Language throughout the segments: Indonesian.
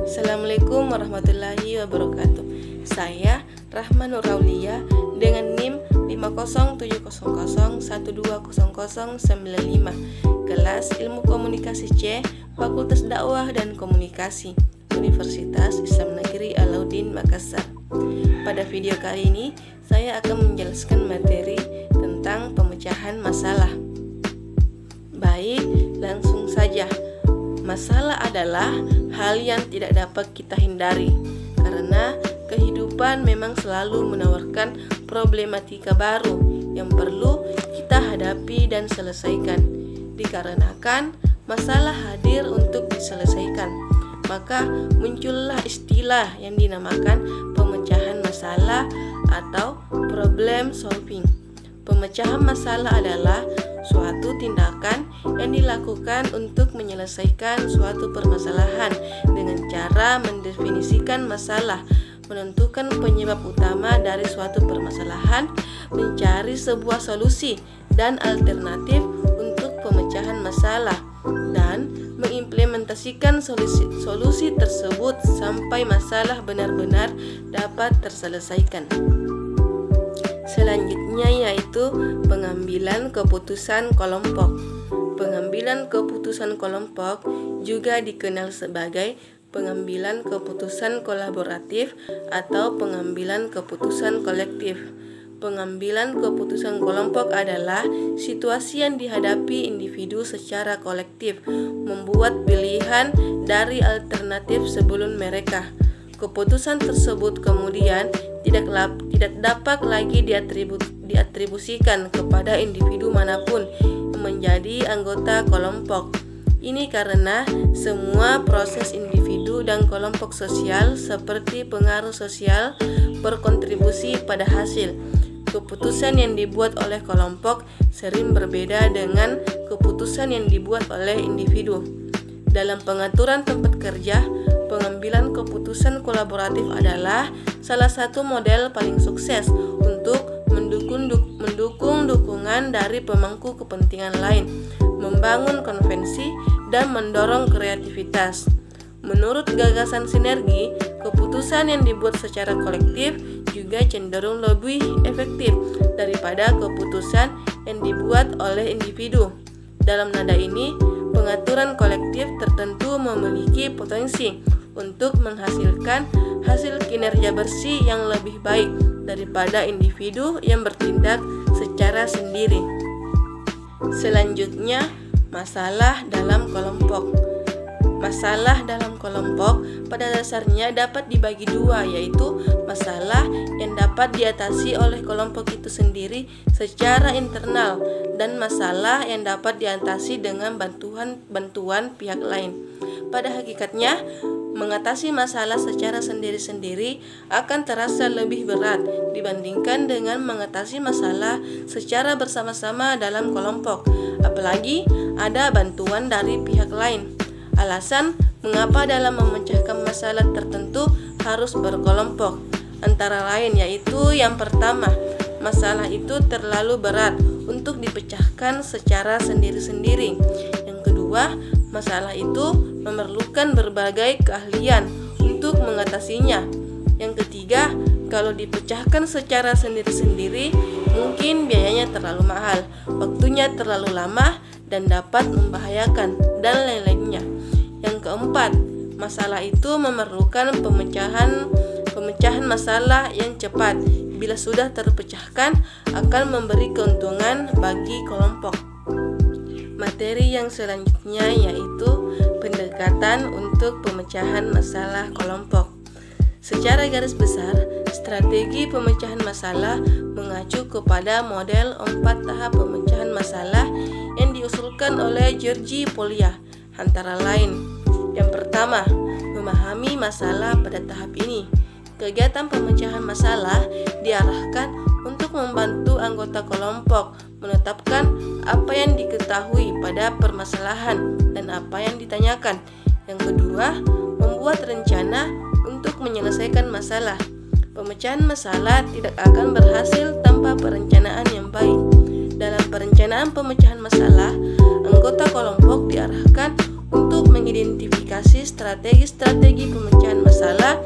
Assalamualaikum warahmatullahi wabarakatuh. Saya Rahma Nur Aulia dengan NIM 50700120095, kelas Ilmu Komunikasi C, Fakultas Dakwah dan Komunikasi, Universitas Islam Negeri Alauddin Makassar. Pada video kali ini, saya akan menjelaskan materi tentang pemecahan masalah. Baik, langsung saja. Masalah adalah hal yang tidak dapat kita hindari, karena kehidupan memang selalu menawarkan problematika baru yang perlu kita hadapi dan selesaikan. Dikarenakan masalah hadir untuk diselesaikan, maka muncullah istilah yang dinamakan pemecahan masalah atau problem solving. Pemecahan masalah adalah suatu tindakan yang dilakukan untuk menyelesaikan suatu permasalahan dengan cara mendefinisikan masalah, menentukan penyebab utama dari suatu permasalahan, mencari sebuah solusi dan alternatif untuk pemecahan masalah, dan mengimplementasikan solusi tersebut sampai masalah benar-benar dapat terselesaikan. Selanjutnya yaitu pengambilan keputusan kelompok. Pengambilan keputusan kelompok juga dikenal sebagai pengambilan keputusan kolaboratif atau pengambilan keputusan kolektif. Pengambilan keputusan kelompok adalah situasi yang dihadapi individu secara kolektif, membuat pilihan dari alternatif sebelum mereka. Keputusan tersebut kemudian tidak dapat lagi diatribusikan kepada individu manapun yang menjadi anggota kelompok. Ini karena semua proses individu dan kelompok sosial seperti pengaruh sosial berkontribusi pada hasil. Keputusan yang dibuat oleh kelompok sering berbeda dengan keputusan yang dibuat oleh individu. Dalam pengaturan tempat kerja, pengambilan keputusan kolaboratif adalah salah satu model paling sukses untuk mendukung dukungan dari pemangku kepentingan lain, membangun konvensi, dan mendorong kreativitas. Menurut gagasan sinergi, keputusan yang dibuat secara kolektif juga cenderung lebih efektif daripada keputusan yang dibuat oleh individu. Dalam nada ini, pengaturan kolektif tertentu memiliki potensi untuk menghasilkan hasil kinerja bersih yang lebih baik daripada individu yang bertindak secara sendiri. Selanjutnya, masalah dalam kelompok. Masalah dalam kelompok pada dasarnya dapat dibagi dua, yaitu masalah yang dapat diatasi oleh kelompok itu sendiri secara internal dan masalah yang dapat diatasi dengan bantuan pihak lain. Pada hakikatnya, mengatasi masalah secara sendiri-sendiri akan terasa lebih berat dibandingkan dengan mengatasi masalah secara bersama-sama dalam kelompok, apalagi ada bantuan dari pihak lain. Alasan mengapa dalam memecahkan masalah tertentu harus berkelompok antara lain yaitu yang pertama, masalah itu terlalu berat untuk dipecahkan secara sendiri-sendiri. Yang kedua, masalah itu memerlukan berbagai keahlian untuk mengatasinya. Yang ketiga, kalau dipecahkan secara sendiri-sendiri, mungkin biayanya terlalu mahal, waktunya terlalu lama, dan dapat membahayakan, dan lain-lainnya. Yang keempat, masalah itu memerlukan pemecahan masalah yang cepat. Bila sudah terpecahkan, akan memberi keuntungan bagi kelompok. Materi yang selanjutnya yaitu pendekatan untuk pemecahan masalah kelompok. Secara garis besar, strategi pemecahan masalah mengacu kepada model 4 tahap pemecahan masalah yang diusulkan oleh Georgi Polya. Antara lain, yang pertama, memahami masalah pada tahap ini. Kegiatan pemecahan masalah diarahkan untuk membantu anggota kelompok menetapkan apa yang diketahui pada permasalahan dan apa yang ditanyakan. Yang kedua, membuat rencana untuk menyelesaikan masalah. Pemecahan masalah tidak akan berhasil tanpa perencanaan yang baik. Dalam perencanaan pemecahan masalah, anggota kelompok diarahkan untuk mengidentifikasi strategi-strategi pemecahan masalah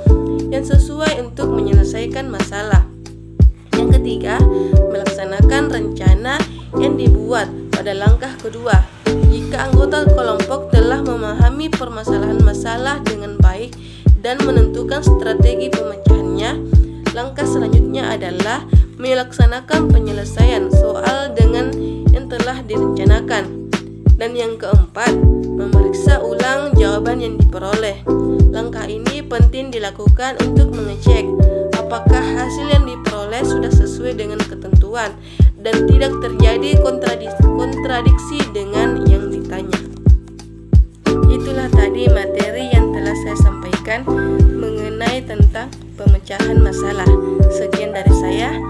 yang sesuai untuk menyelesaikan masalah. Yang ketiga, melaksanakan rencana yang dibuat pada langkah kedua. Jika anggota kelompok telah memahami permasalahan masalah dengan baik dan menentukan strategi pemecahannya, langkah selanjutnya adalah melaksanakan penyelesaian soal dengan yang telah direncanakan. Dan yang keempat, memeriksa ulang jawaban yang diperoleh. Langkah ini penting dilakukan untuk mengecek apakah hasil yang diperoleh sudah sesuai dengan ketentuan dan tidak terjadi kontradiksi dengan yang ditanya. Itulah tadi materi yang telah saya sampaikan mengenai tentang pemecahan masalah. Sekian dari saya.